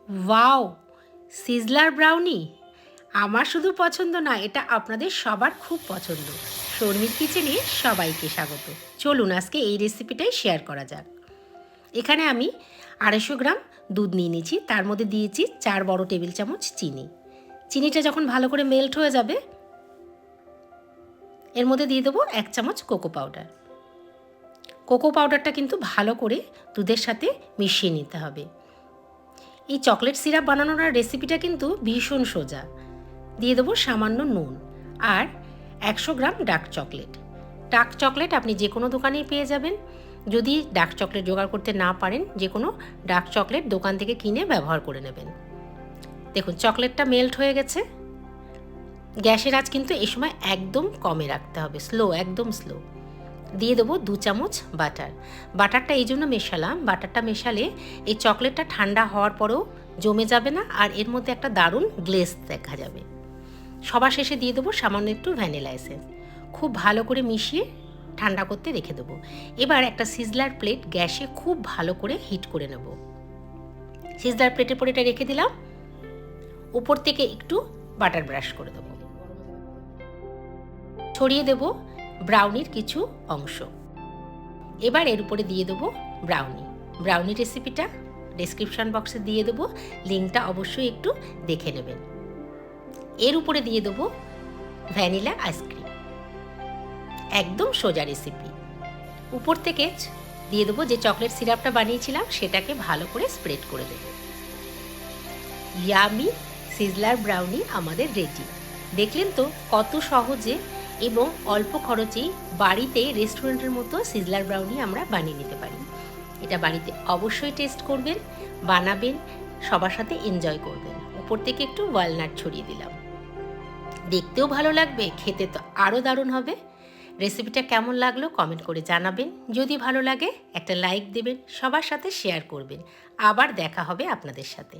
Wow, sizzler brownie আমার শুধু পছন্দ না, এটা আপনাদের সবার খুব পছন্দ। শর্মির কিচেনে সবাইকে স্বাগত। চলুন আজকে এই রেসিপিটাই শেয়ার করা যাক। এখানে আমি 250 গ্রাম দুধ নিয়ে নিয়েছি, তার মধ্যে দিয়েছি 4 বড় টেবিল চামচ চিনি। চিনিটা যখন ভালো করে মেল্ট হয়ে যাবে এর মধ্যে দিয়ে দেবো 1 চামচ কোকো পাউডার। কোকো পাউডারটা কিন্তু ভালো করে দুধের সাথে মিশিয়ে নিতে হবে। এই চকলেট সিরাপ বানানোর রেসিপিটা কিন্তু ভীষণ সোজা। দিয়ে দেবো সামান্য নুন আর 100 গ্রাম ডার্ক চকলেট। ডার্ক চকলেট আপনি যে কোনো দোকানেই পেয়ে যাবেন। যদি ডার্ক চকলেট জোগাড় করতে না পারেন, যে কোনো ডার্ক চকলেট দোকান থেকে কিনে ব্যবহার করে নেবেন। দেখুন চকলেটটা মেল্ট হয়ে গেছে। গ্যাসের আঁচ কিন্তু এই সময় একদম কমে রাখতে হবে, একদম স্লো। দিয়ে দেবো 2 চামচ বাটার। বাটারটা এই জন্য মেশালাম, বাটারটা মেশালে এই চকলেটটা ঠান্ডা হওয়ার পরেও জমে যাবে না আর এর মধ্যে একটা দারুণ গ্লেজ দেখা যাবে। সবার শেষে দিয়ে দেবো সামান্য একটু ভ্যানিলা এসেন্স। খুব ভালো করে মিশিয়ে ঠান্ডা করতে রেখে দেবো। এবার একটা সিজলার প্লেট গ্যাসে খুব ভালো করে হিট করে নেব। সিজলার প্লেটের পর এটা রেখে দিলাম। উপর থেকে একটু বাটার ব্রাশ করে দেবো। ছড়িয়ে দেব ব্রাউনির কিছু অংশ। এবার এর উপরে দিয়ে দেবো ব্রাউনি রেসিপিটা ডেসক্রিপশন বক্সে দিয়ে দেবো, লিঙ্কটা অবশ্যই একটু দেখে নেবেন। এর উপরে দিয়ে দেবো ভ্যানিলা আইসক্রিম, একদম সোজা রেসিপি। উপর থেকে দিয়ে দেবো যে চকলেট সিরাপটা বানিয়েছিলাম, সেটাকে ভালো করে স্প্রেড করে দেবো। ইয়ামি সিজলার ব্রাউনি আমাদের রেডি। দেখলেন তো কত সহজে এবং অল্প খরচেই বাড়িতে রেস্টুরেন্টের মতো সিজলার ব্রাউনি আমরা বানিয়ে নিতে পারি। এটা বাড়িতে অবশ্যই টেস্ট করবেন, বানাবেন, সবার সাথে এনজয় করবেন। উপর থেকে একটু ওয়ালনাট ছড়িয়ে দিলাম। দেখতেও ভালো লাগবে, খেতে তো আরও দারুণ হবে। রেসিপিটা কেমন লাগলো কমেন্ট করে জানাবেন। যদি ভালো লাগে একটা লাইক দেবেন, সবার সাথে শেয়ার করবেন। আবার দেখা হবে আপনাদের সাথে।